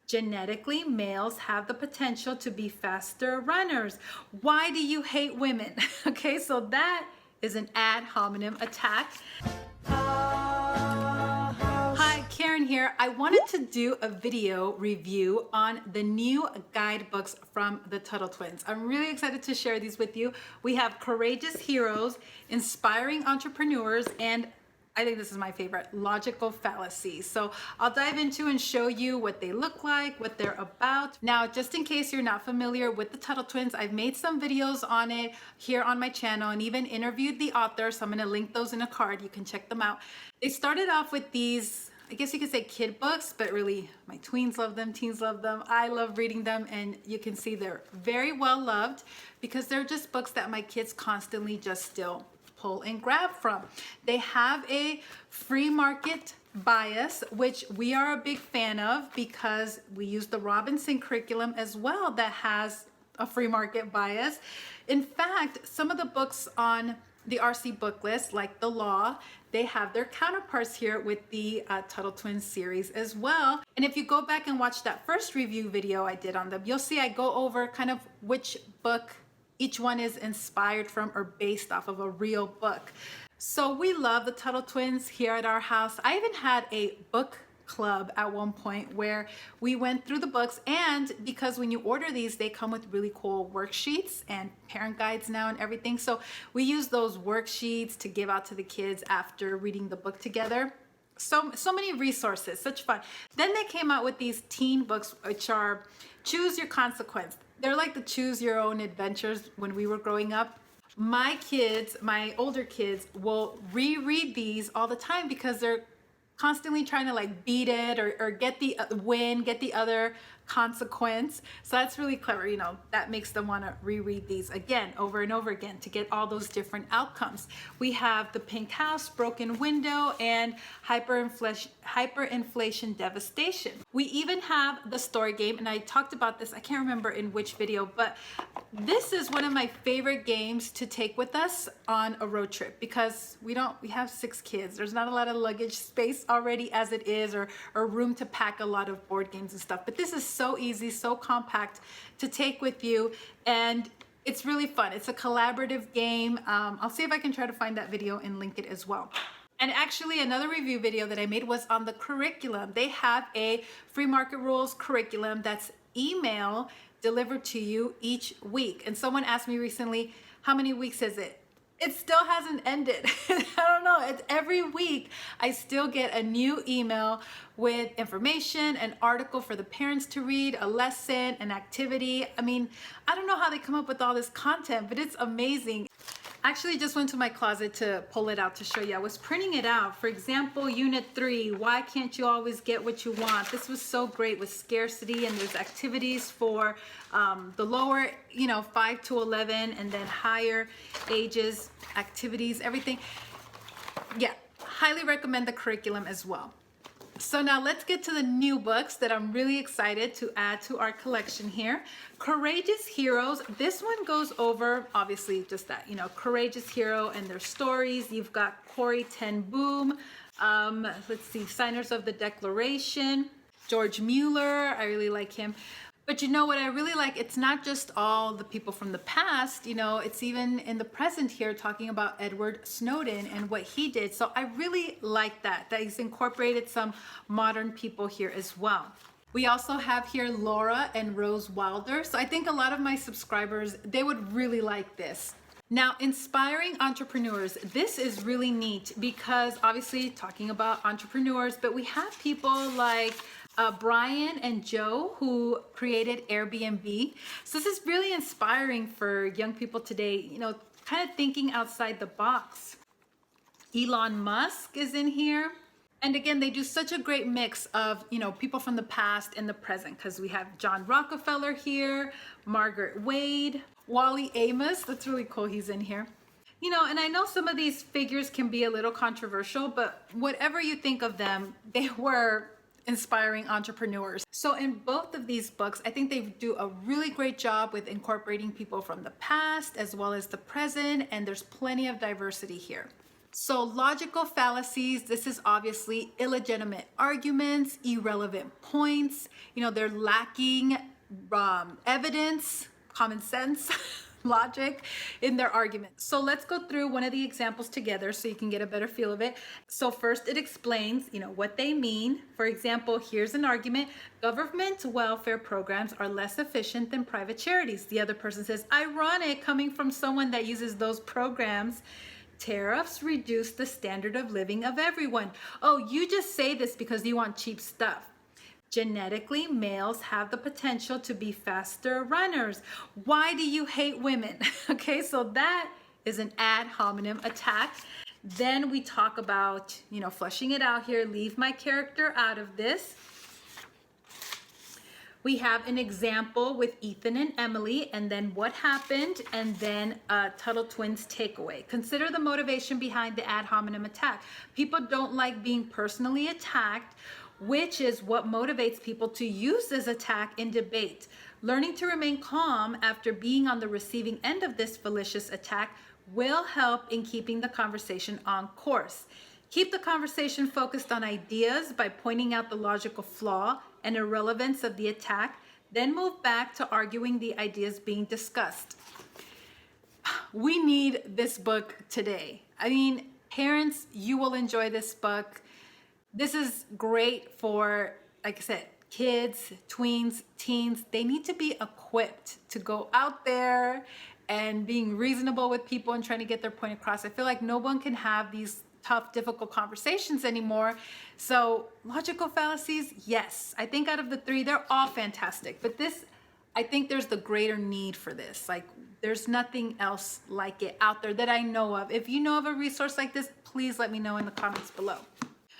Genetically, males have the potential to be faster runners. Why do you hate women? Okay, so that is an ad hominem attack. Hi, Karen here. I wanted to do a video review on the new guidebooks from the Tuttle twins. I'm really excited to share these with you. We have Courageous Heroes, Inspiring Entrepreneurs, and I think this is my favorite, Logical Fallacies. So I'll dive into and show you what they look like, what they're about. Now, just in case you're not familiar with the Tuttle twins, I've made some videos on it here on my channel and even interviewed the author. So I'm gonna link those in a card. You can check them out. They started off with these, I guess you could say kid books, but really my tweens love them, teens love them. I love reading them, and you can see they're very well loved because they're just books that my kids constantly just still pull and grab from. They have a free market bias, which we are a big fan of because we use the Robinson curriculum as well that has a free market bias. In fact, some of the books on the RC book list, like The Law, they have their counterparts here with the Tuttle Twins series as well. And if you go back and watch that first review video I did on them, you'll see I go over kind of which book each one is inspired from or based off of a real book. So we love the Tuttle twins here at our house. I even had a book club at one point where we went through the books, and because when you order these, they come with really cool worksheets and parent guides now and everything. So we use those worksheets to give out to the kids after reading the book together. So many resources, such fun. Then they came out with these teen books, which are Choose Your Consequence. They're like the choose your own adventures when we were growing up. My kids, my older kids, will reread these all the time because they're constantly trying to like beat it or get the win, get the other consequence. So that's really clever. You know, that makes them want to reread these again over and over again to get all those different outcomes. We have The Pink House, Broken Window, and Hyperinflation Devastation. We even have the story game, and I talked about this, I can't remember in which video, but this is one of my favorite games to take with us on a road trip because we have 6 kids. There's not a lot of luggage space already as it is, or room to pack a lot of board games and stuff. But this is so easy, so compact to take with you, and it's really fun. It's a collaborative game. I'll see if I can try to find that video and link it as well. And actually, another review video that I made was on the curriculum. They have a free market rules curriculum that's email delivered to you each week. And someone asked me recently, how many weeks is it? It still hasn't ended. I don't know. It's every week I still get a new email with information, an article for the parents to read, a lesson, an activity. I mean, I don't know how they come up with all this content, but it's amazing. I actually just went to my closet to pull it out to show you. I was printing it out. For example, Unit 3, why can't you always get what you want? This was so great with scarcity, and there's activities for the lower, 5 to 11, and then higher ages, activities, everything. Yeah, highly recommend the curriculum as well. So now let's get to the new books that I'm really excited to add to our collection here. Courageous Heroes. This one goes over, obviously, just that, Courageous Hero and their stories. You've got Corrie ten Boom. Let's see, Signers of the Declaration. George Mueller. I really like him. But you know what I really like? It's not just all the people from the past, it's even in the present here talking about Edward Snowden and what he did. So I really like that he's incorporated some modern people here as well. We also have here Laura and Rose Wilder. So I think a lot of my subscribers, they would really like this. Now, Inspiring Entrepreneurs. This is really neat because obviously talking about entrepreneurs, but we have people like Brian and Joe, who created Airbnb. So this is really inspiring for young people today, kind of thinking outside the box. Elon Musk is in here. And again, they do such a great mix of, people from the past and the present, because we have John Rockefeller here, Margaret Wade, Wally Amos. That's really cool. He's in here. And I know some of these figures can be a little controversial, but whatever you think of them, they were inspiring entrepreneurs. So in both of these books, I think they do a really great job with incorporating people from the past as well as the present, and there's plenty of diversity here. So logical fallacies, this is obviously illegitimate arguments, irrelevant points. They're lacking evidence, common sense, logic in their argument. So let's go through one of the examples together so you can get a better feel of it. So first it explains, what they mean. For example, here's an argument: government welfare programs are less efficient than private charities. The other person says, ironic, coming from someone that uses those programs. Tariffs reduce the standard of living of everyone. Oh, you just say this because you want cheap stuff. Genetically, males have the potential to be faster runners. Why do you hate women? Okay, so that is an ad hominem attack. Then we talk about, fleshing it out here. Leave my character out of this. We have an example with Ethan and Emily, and then what happened, and then Tuttle twins takeaway. Consider the motivation behind the ad hominem attack. People don't like being personally attacked, which is what motivates people to use this attack in debate. Learning to remain calm after being on the receiving end of this fallacious attack will help in keeping the conversation on course. Keep the conversation focused on ideas by pointing out the logical flaw and irrelevance of the attack, then move back to arguing the ideas being discussed. We need this book today. I mean, parents, you will enjoy this book. This is great for, like I said, kids, tweens, teens. They need to be equipped to go out there and being reasonable with people and trying to get their point across. I feel like no one can have these tough, difficult conversations anymore. So logical fallacies, yes. I think out of the three, they're all fantastic. But this, I think there's the greater need for this. Like, there's nothing else like it out there that I know of. If you know of a resource like this, please let me know in the comments below.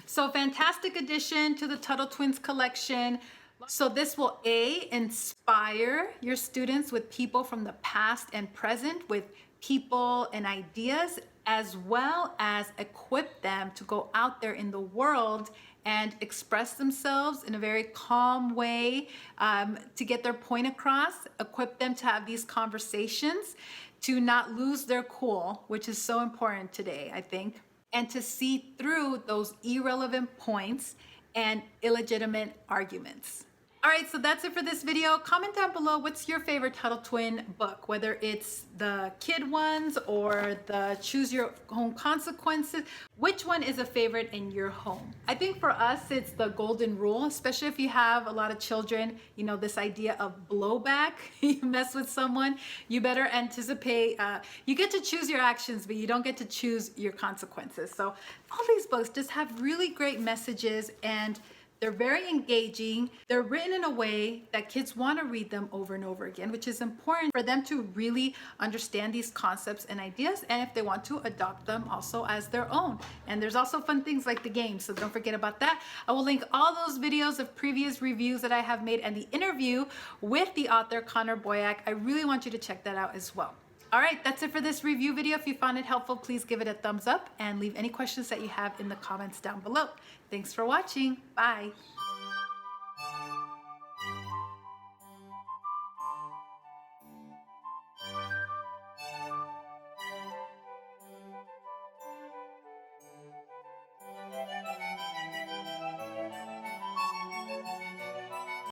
So fantastic addition to the Tuttle Twins collection. So this will inspire your students with people from the past and present, with people and ideas, as well as equip them to go out there in the world and express themselves in a very calm way, to get their point across, equip them to have these conversations, to not lose their cool, which is so important today, I think, and to see through those irrelevant points and illegitimate arguments. All right, so that's it for this video. Comment down below, what's your favorite Tuttle Twin book, whether it's the kid ones or the choose your own consequences. Which one is a favorite in your home? I think for us, it's the golden rule, especially if you have a lot of children. This idea of blowback. You mess with someone, you better anticipate. You get to choose your actions, but you don't get to choose your consequences. So all these books just have really great messages, and they're very engaging. They're written in a way that kids want to read them over and over again, which is important for them to really understand these concepts and ideas, and if they want to adopt them also as their own. And there's also fun things like the game, so don't forget about that. I will link all those videos of previous reviews that I have made and the interview with the author Connor Boyack. I really want you to check that out as well. All right, that's it for this review video. If you found it helpful, please give it a thumbs up and leave any questions that you have in the comments down below. Thanks for watching. Bye.